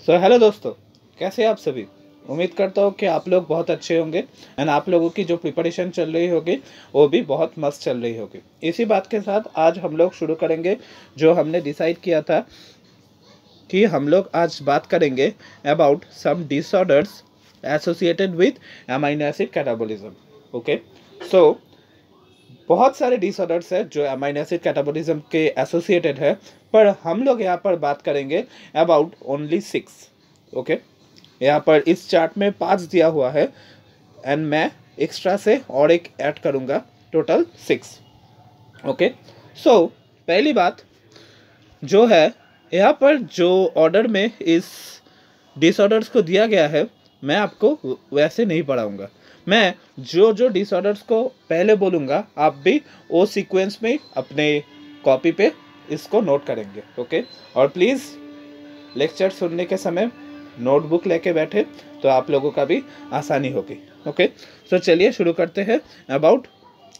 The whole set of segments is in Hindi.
सो हेलो दोस्तों, कैसे हैं आप सभी। उम्मीद करता हूँ कि आप लोग बहुत अच्छे होंगे एंड आप लोगों की जो प्रिपरेशन चल रही होगी वो भी बहुत मस्त चल रही होगी। इसी बात के साथ आज हम लोग शुरू करेंगे जो हमने डिसाइड किया था कि हम लोग आज बात करेंगे about some disorders associated with amino acid catabolism. Okay, so बहुत सारे डिसऑर्डर्स है जो अमीनो एसिड कैटाबॉलिज्म के एसोसिएटेड है, पर हम लोग यहाँ पर बात करेंगे अबाउट ओनली 6। ओके, यहाँ पर इस चार्ट में 5 दिया हुआ है एंड मैं एक्स्ट्रा से और एक ऐड करूँगा, टोटल 6। ओके, सो पहली बात जो है, यहाँ पर जो ऑर्डर में इस डिसऑर्डर्स को दिया गया है मैं आपको वैसे नहीं पढ़ाऊँगा। मैं जो जो डिसऑर्डर्स को पहले बोलूँगा आप भी वो सीक्वेंस में अपने कॉपी पे इसको नोट करेंगे। ओके, और प्लीज़ लेक्चर सुनने के समय नोटबुक लेके बैठे तो आप लोगों का भी आसानी होगी। ओके, सो चलिए शुरू करते हैं अबाउट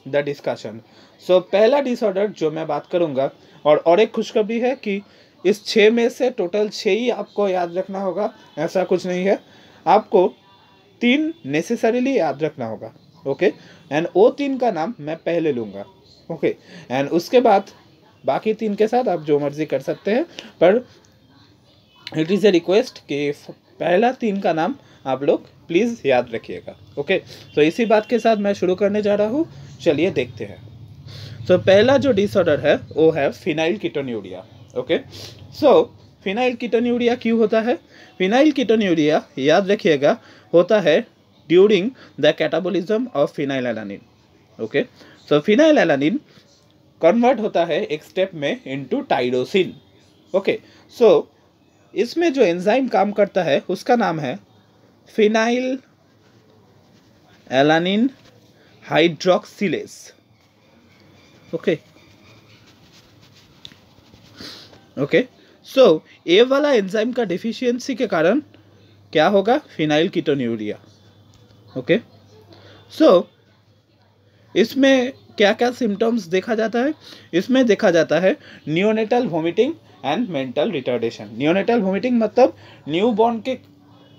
द डिस्कशन। सो पहला डिसऑर्डर जो मैं बात करूँगा, और एक खुशखबरी है कि इस 6 में से टोटल 6 ही आपको याद रखना होगा, ऐसा कुछ नहीं है। आपको 3 नेसेसरीली याद रखना होगा। ओके, एंड वो 3 का नाम मैं पहले लूँगा। ओके, एंड उसके बाद बाकी 3 के साथ आप जो मर्जी कर सकते हैं, पर इट इज़ ए रिक्वेस्ट कि पहला 3 का नाम आप लोग प्लीज़ याद रखिएगा। ओके, तो इसी बात के साथ मैं शुरू करने जा रहा हूँ, चलिए देखते हैं। तो पहला जो डिसऑर्डर है वो है फिनाइल कीटोन्यूरिया। ओके, सो फिनाइल कीटोन्यूरिया क्यों होता है? फिनाइल कीटोन्यूरिया याद रखिएगा होता है during the catabolism of phenylalanine. Okay, so phenylalanine convert होता है एक स्टेप में इनटू टाइरोसिन। ओके, सो इसमें जो एंजाइम काम करता है उसका नाम है phenylalanine hydroxylase. Okay okay, so A वाला एंजाइम का डिफिशियंसी के कारण क्या होगा? Phenyl ketonuria. ओके, सो इसमें क्या क्या सिम्टम्स देखा जाता है? इसमें देखा जाता है neonatal vomiting and mental retardation. Neonatal vomiting मतलब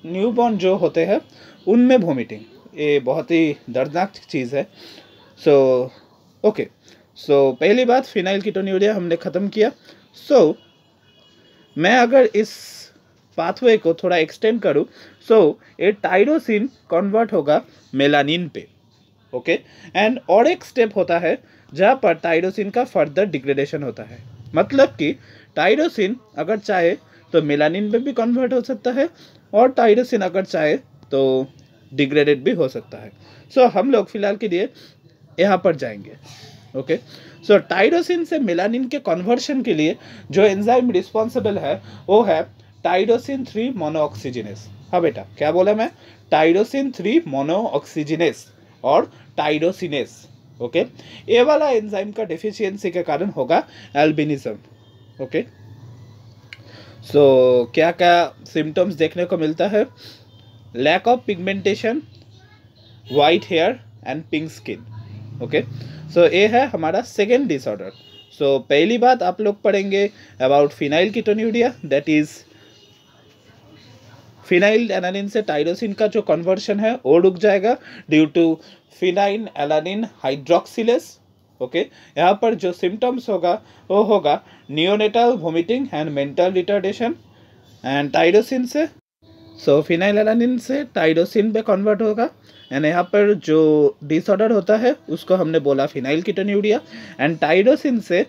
न्यूबॉर्न जो होते हैं उनमें वोमिटिंग, ये बहुत ही दर्दनाक चीज़ है। सो ओके, सो पहली बात फिनाइल कीटोन्यूरिया हमने ख़त्म किया। सो मैं अगर इस पाथवे को थोड़ा एक्सटेंड करूँ, सो ये टाइरोसिन कन्वर्ट होगा मेलानिन पे। ओके, एंड और एक स्टेप होता है जहाँ पर टाइरोसिन का फर्दर डिग्रेडेशन होता है। मतलब कि टाइरोसिन अगर चाहे तो मेलानिन पे भी कन्वर्ट हो सकता है, और टाइरोसिन अगर चाहे तो डिग्रेडेड भी हो सकता है। सो हम लोग फिलहाल के लिए यहाँ पर जाएंगे। ओके, सो टाइरोसिन से मेलानिन के कन्वर्शन के लिए जो एंजाइम रिस्पॉन्सिबल है वो है टाइरोसिन 3 मोनोऑक्सीजिनेस। हाँ बेटा, क्या बोला मैं? टाइरोसिन 3 मोनोऑक्सीजिनेस और टाइरोसिनेस। ओके, ये वाला एंजाइम का डेफिशिएंसी के कारण होगा एल्बिनिज्म। ओके, सो क्या क्या सिम्टम्स देखने को मिलता है? Lack of pigmentation, white hair and pink skin. Okay, so ये है हमारा सेकेंड डिसऑर्डर। सो पहली बात आप लोग पढ़ेंगे about phenyl ketonuria, that is phenyl alanine से टाइरोसिन का जो कन्वर्शन है वो रुक जाएगा due to phenyl alanine hydroxylase. Okay, यहाँ पर जो सिम्टम्स होगा वो होगा neonatal vomiting and mental retardation. And tyrosine से फिनाइल एलानिन से टाइरोसिन पे कन्वर्ट होगा, एंड यहाँ पर जो डिसऑर्डर होता है उसको हमने बोला फिनाइल कीटोन्यूरिया। एंड टाइरोसिन से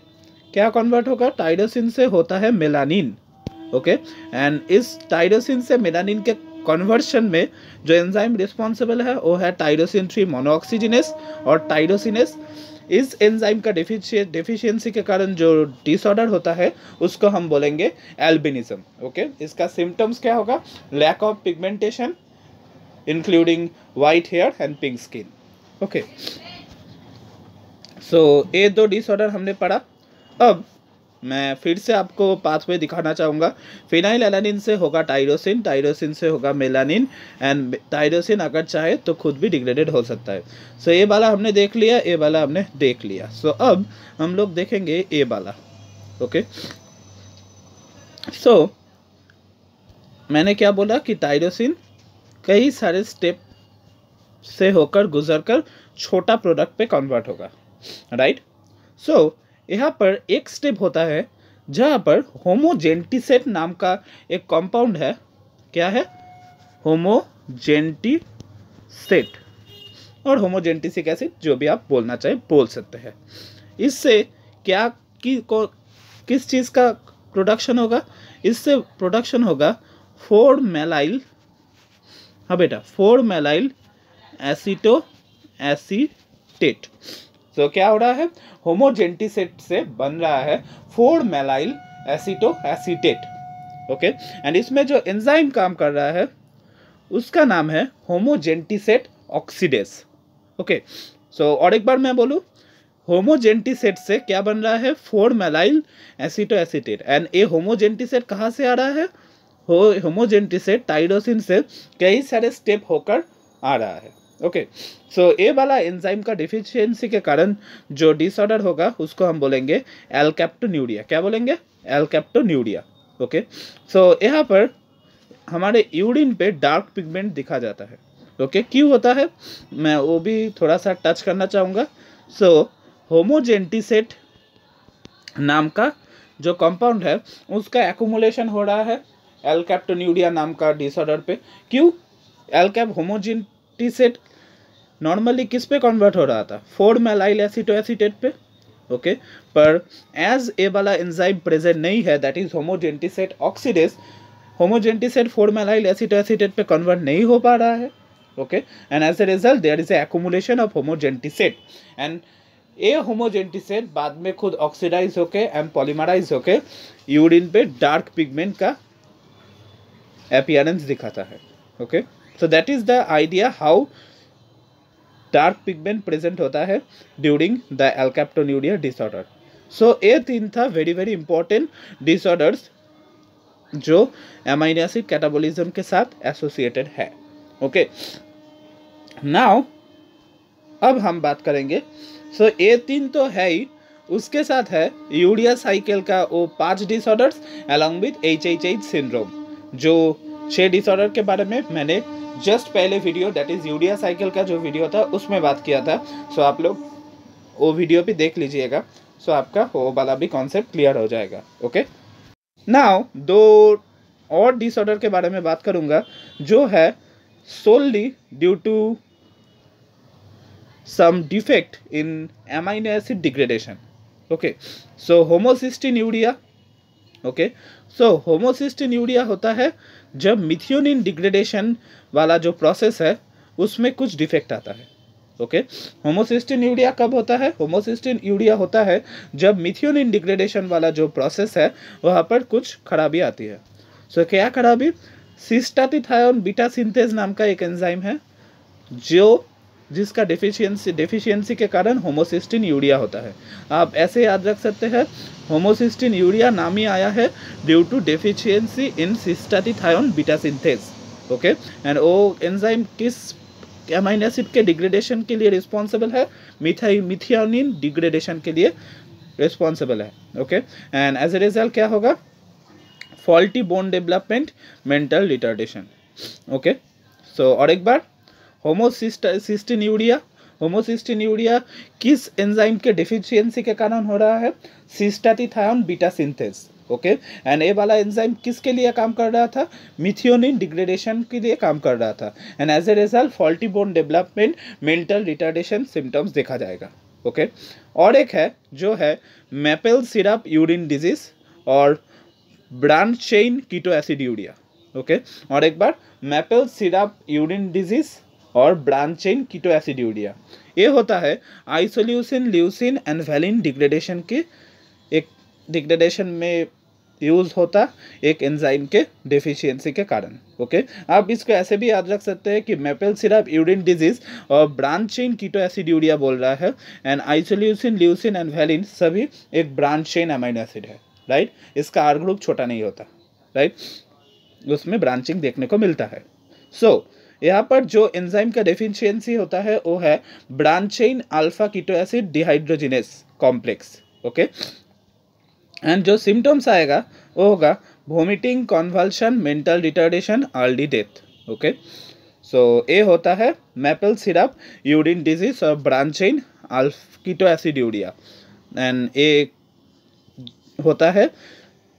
क्या कन्वर्ट होगा? टाइरोसिन से होता है मेलानिन। ओके, एंड इस टाइरोसिन से मेलानिन के कन्वर्शन में जो एंजाइम रिस्पॉन्सिबल है वो है टाइरोसिन 3 मोनोऑक्सीजिनेस और टाइरोसिनेस। इस एंजाइम का डेफिशिएंसी के कारण जो डिसऑर्डर होता है उसको हम बोलेंगे एल्बिनिज्म। ओके, इसका सिम्टम्स क्या होगा? Lack of pigmentation including white hair and pink skin. Okay, so ये 2 डिसऑर्डर हमने पढ़ा। अब मैं फिर से आपको पाथवे दिखाना चाहूँगा। फिनाइल एलानिन से होगा टाइरोसिन, टाइरोसिन से होगा मेलानिन, एंड टाइरोसिन अगर चाहे तो खुद भी डिग्रेडेड हो सकता है। सो ये वाला हमने देख लिया, ये वाला हमने देख लिया। सो अब हम लोग देखेंगे ये वाला। ओके, सो मैंने क्या बोला कि टायरोसिन कई सारे स्टेप से होकर गुजरकर छोटा प्रोडक्ट पे कन्वर्ट होगा, राइट। सो यहाँ पर एक स्टेप होता है जहाँ पर होमोजेंटिसेट नाम का एक कंपाउंड है। क्या है? होमोजेंटिसेट और होमोजेंटिसिक एसिड, जो भी आप बोलना चाहे बोल सकते हैं। इससे क्या किस चीज़ का प्रोडक्शन होगा? इससे प्रोडक्शन होगा 4-मेलाइल, हाँ बेटा, 4-मेलाइल एसीटो एसीटेट। तो क्या हो रहा है? होमोजेंटिसेट से बन रहा है 4-मेलाइल एसीटो एसीटेट, ओके। एंड इसमें जो एंजाइम काम कर रहा है उसका नाम है होमोजेंटिसेट ऑक्सीडेस, ओके। सो और एक बार मैं बोलूँ, होमोजेंटिसेट से क्या बन रहा है? 4-मेलाइल एसीटो एसीटेट। एंड ये होमोजेंटिसेट कहाँ से आ रहा है? होमोजेंटिसेट टायरोसिन से कई सारे स्टेप होकर आ रहा है, ओके। सो ये वाला एंजाइम का डिफिशियंसी के कारण जो डिसऑर्डर होगा उसको हम बोलेंगे एल्केप्टोन्यूरिया। क्या बोलेंगे? एल्केप्टोन्यूरिया, ओके। सो यहाँ पर हमारे यूरिन पे डार्क पिगमेंट दिखा जाता है, ओके। क्यों होता है मैं वो भी थोड़ा सा टच करना चाहूँगा। सो होमोजेंटिसेट नाम का जो कंपाउंड है उसका एक्यूमुलेशन हो रहा है एल्केप्टोन्यूरिया नाम का डिसऑर्डर पे। क्यों? होमोजेंटिसेट नॉर्मली किस पे कन्वर्ट हो रहा था? 4-मेलाइल एसीटो एसीटेट पे, ओके। पर एज ए वाला एंजाइम प्रेजेंट नहीं है, that is homogentisate oxidase, homogentisate four maleyl acetoacetate पे कन्वर्ट नहीं हो पा रहा है, okay. And as a result there is a accumulation of homogentisate. And ये होमोजेंटिसेट बाद में खुद ऑक्सीडाइज होके एंड पॉलीमराइज होके यूरिन पे डार्क पिगमेंट का अपीयरेंस दिखाता है, okay. So that is the idea how dark pigment present होता है ड्यूरिंग द एल्केप्टोन्यूरिया डिसऑर्डर। सो ये 3 था वेरी वेरी इंपॉर्टेंट डिसऑर्डर्स जो एमाइनो एसिड कैटाबॉलिज्म के साथ एसोसिएटेड है, ओके। नाउ अब हम बात करेंगे, सो ये 3 तो है ही, उसके साथ है यूरिया साइकिल का वो 5 disorders along with HHH syndrome, जो 6 डिसऑर्डर के बारे में मैंने जस्ट पहले video that is urea cycle का जो वीडियो था उसमें बात किया था। सो आप लोग वो वीडियो भी देख लीजिएगा, सो आपका वो वाला भी कॉन्सेप्ट क्लियर हो जाएगा, ओके। नाउ 2 और डिसऑर्डर के बारे में बात करूंगा जो है solely due to some defect in amino acid degradation, okay. So homocystinuria, okay. So homocystinuria होता है जब मिथियोनिन डिग्रेडेशन वाला जो प्रोसेस है उसमें कुछ डिफेक्ट आता है, ओके। होमोसिस्टिन्यूरिया कब होता है? होमोसिस्टिन्यूरिया होता है जब मिथियोनिन डिग्रेडेशन वाला जो प्रोसेस है वहाँ पर कुछ खराबी आती है। सो क्या खराबी? सिस्टाटिथायोन बीटा सिंथेज नाम का एक एंजाइम है जिसका डेफिशिएंसी के कारण होमोसिस्टिन्यूरिया होता है। आप ऐसे याद रख सकते हैं, होमोसिस्टिन्यूरिया नाम ही आया है due to deficiency in cystathionine beta synthase, okay. And वो एंजाइम किस एमाइनो एसिड के डिग्रेडेशन के लिए रिस्पॉन्सिबल है? मिथियोनिन डिग्रेडेशन के लिए रिस्पॉन्सिबल है, okay. And as a result क्या होगा? Faulty bone development, mental retardation, okay. So और एक बार, होमोसिस्टिन्यूरिया किस एंजाइम के डेफिशिएंसी के कारण हो रहा है? सिस्टाटिथायोन बीटा सिंथेज, ओके। एंड ये वाला एंजाइम किसके लिए काम कर रहा था? मिथियोनिन डिग्रेडेशन के लिए काम कर रहा था। And as a result faulty bone development, mental retardation symptoms देखा जाएगा, ओके। और एक है जो है मैपल सिरप यूरिन डिजीज और branch chain keto aciduria, okay. और एक बार, मैपल सिरप यूरिन डिजीज और ब्रांच चेन कीटो एसिड्यूरिया, ये होता है isoleucine, leucine and valine degradation के एक डिग्रेडेशन में यूज होता एक एंजाइम के डेफिशिएंसी के कारण, ओके। आप इसको ऐसे भी याद रख सकते हैं कि मैपल सिरप यूरिन डिजीज और ब्रांच चेन कीटो एसिड्यूरिया बोल रहा है, and isoleucine, leucine and valine सभी एक ब्रांच चेन अमीनो एसिड है, राइट। इसका आर ग्रुप छोटा नहीं होता, राइट, उसमें ब्रांचिंग देखने को मिलता है। सो यहाँ पर जो एंजाइम का डेफिशिएंसी होता है वो है branch chain alpha keto acid dehydrogenase complex, okay. And जो सिम्टम्स आएगा वो होगा vomiting, convulsion, mental retardation, early death. Okay, so A होता है मैपल सिरप, यूरिन डिजीज और ब्रांच-चेन कीटोएसिड्यूरिया। एंड ए होता है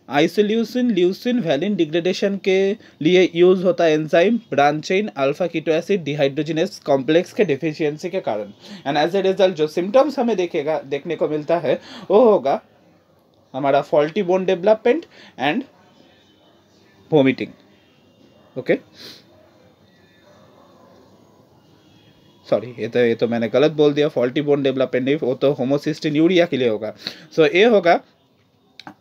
आइसोल्यूसिन, ल्यूसिन, वैलिन डिग्रेडेशन के लिए यूज होता है enzyme branch chain alpha keto acid dehydrogenase complex के डिफिशियंसी के कारण। एंड एज ए रिजल्ट जो सिम्टम्स हमें देखने को मिलता है वो होगा हमारा faulty bone development and vomiting. Okay, sorry, ये तो मैंने गलत बोल दिया, फॉल्टी बोन डेवलपमेंट नहीं, वो तो होमोसिस्टिन्यूरिया के लिए होगा। सो ये होगा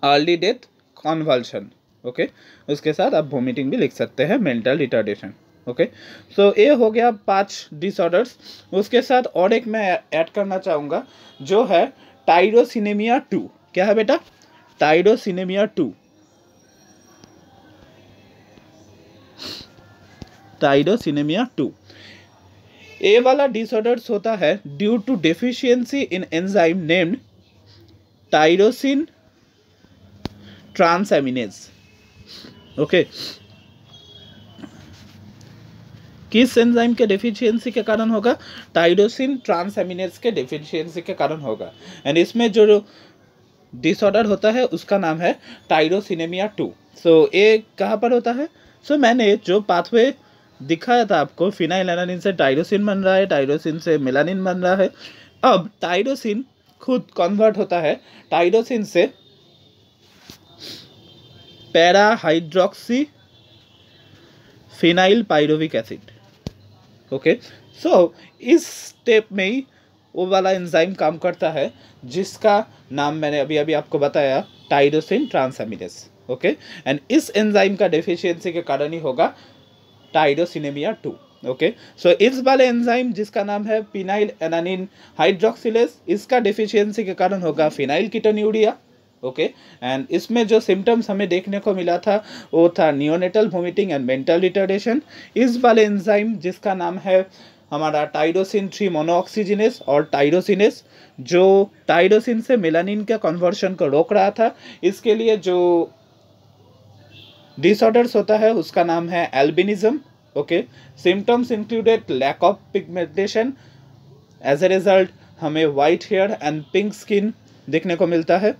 अर्ली डेथ, कॉन्वल्शन। ओके, उसके साथ आप वोमिटिंग भी लिख सकते हैं, मेंटल रिटार्डेशन। ओके, सो ये हो गया 5 डिसऑर्डर्स। उसके साथ और एक मैं ऐड करना चाहूँगा जो है टाइरोसिनेमिया 2। क्या है बेटा? टाइरोसिनेमिया 2। टाइरोसिनेमिया 2 ए वाला डिसऑर्डर्स होता है due to deficiency in enzyme named tyrosine transaminase. Okay, किस एंजाइम के डेफिशिएंसी के कारण होगा? टाइरोसिन ट्रांसएमिनेज के डेफिशिएंसी के कारण होगा। एंड इसमें जो डिसऑर्डर होता है उसका नाम है टाइरोसिनेमिया 2। सो ये कहाँ पर होता है? सो मैंने जो पाथवे दिखाया था आपको, फिनाइलएलानिन से टाइरोसिन बन रहा है, टाइरोसिन से मेलानिन बन रहा है। अब टाइरोसिन खुद कन्वर्ट होता है टाइरोसिन से para hydroxy phenyl pyruvic acid. Okay, so इस स्टेप में ही वो वाला एंजाइम काम करता है जिसका नाम मैंने अभी अभी आपको बताया, टाइरोसिन ट्रांसएमिनेज। ओके, एंड इस एंजाइम का डेफिशिएंसी के कारण ही होगा टाइरोसिनेमिया 2। ओके, सो इस वाले एंजाइम जिसका नाम है फिनाइल एलानिन हाइड्रोक्सिलेज, इसका डेफिशिएंसी के कारण होगा फिनाइल कीटोन्यूरिया। ओके, एंड इसमें जो सिम्टम्स हमें देखने को मिला था वो था neonatal vomiting and mental retardation. इस वाले एंजाइम जिसका नाम है हमारा टाइरोसिन 3 मोनोऑक्सीजिनेस और टाइरोसिनेस, जो टाइरोसिन से मेलानिन के कन्वर्शन को रोक रहा था, इसके लिए जो डिसऑर्डर्स होता है उसका नाम है albinism. Okay, symptoms included lack of pigmentation, as a result हमें white hair and pink skin देखने को मिलता है।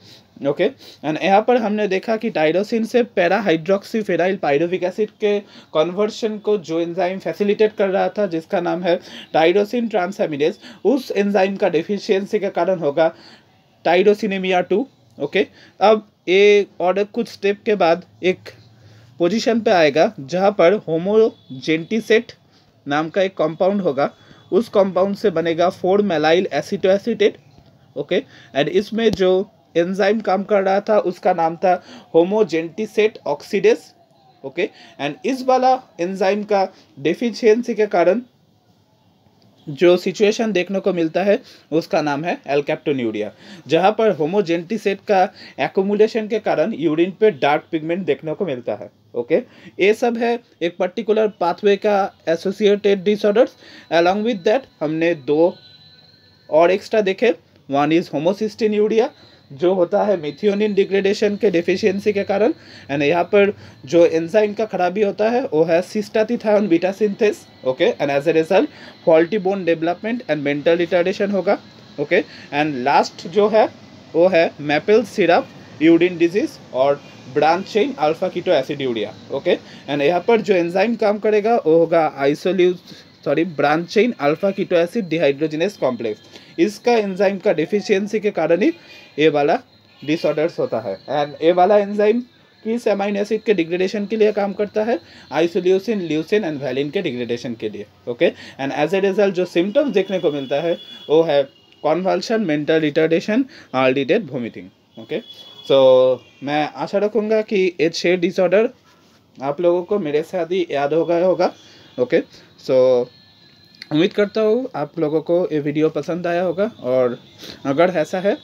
ओके, एंड यहाँ पर हमने देखा कि टाइरोसिन से para hydroxy phenyl pyruvic acid के कन्वर्शन को जो एंजाइम फैसिलिटेट कर रहा था जिसका नाम है टाइरोसिन ट्रांसएमिनेज, उस एंजाइम का डेफिशिएंसी के कारण होगा टाइरोसिनेमिया 2। ओके, अब ये और कुछ स्टेप के बाद एक पोजीशन पे आएगा जहाँ पर होमोजेंटिसेट नाम का एक कंपाउंड होगा, उस कंपाउंड से बनेगा 4-मेलाइल एसीटोएसीटेट। ओके, एंड इसमें जो एंजाइम काम कर रहा था उसका नाम था होमोजेंटिसेट ऑक्सीडेज। ओके, एंड इस वाला एंजाइम का डेफिशिएंसी के कारण जो सिचुएशन देखने को मिलता है उसका नाम है एल्कैप्टोन्यूरिया, जहाँ पर होमोजेंटिसेट का एक्युमुलेशन के कारण यूरिन पे डार्क पिगमेंट देखने को मिलता है। ओके, ये सब है एक पर्टिकुलर पाथवे का associated disorders. Along with that हमने 2 और एक्स्ट्रा देखे। वन इज होमोसिस्टिन्यूरिया जो होता है मेथियोनिन डिग्रेडेशन के डेफिशिएंसी के कारण, एंड यहाँ पर जो एंजाइम का खराबी होता है वो है cystathionine beta synthase. Okay, and as a result faulty bone development and mental retardation होगा। ओके, एंड लास्ट जो है वो है मैपल सिरप, यूरिन डिजीज और branch chain alpha keto aciduria. Okay, and यहाँ पर जो एंजाइम काम करेगा वो होगा branch chain alpha keto acid dehydrogenase complex. इसका एंजाइम का डेफिशिएंसी के कारण ही ए वाला डिसऑर्डर्स होता है। एंड ए वाला एंजाइम किस अमाइनो एसिड के डिग्रेडेशन के लिए काम करता है? आइसोल्यूसिन, ल्यूसिन एंड वैलिन के डिग्रेडेशन के लिए। Okay, and as a result जो सिम्टम्स देखने को मिलता है वो है convulsion, mental retardation, early death, vomiting. Okay, so मैं आशा रखूँगा कि ये 6 डिसऑर्डर आप लोगों को मेरे साथ ही याद हो गया होगा। ओके, सो उम्मीद करता हूँ आप लोगों को ये वीडियो पसंद आया होगा, और अगर ऐसा है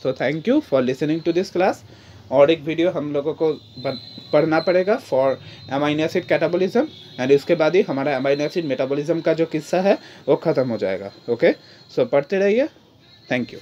so thank you for listening to this class. और एक वीडियो हम लोगों को पढ़ना पड़ेगा for amino acid catabolism, and इसके बाद ही हमारा अमाइनो एसिड मेटाबॉलिज्म का जो किस्सा है वो ख़त्म हो जाएगा। ओके, सो पढ़ते रहिए। Thank you.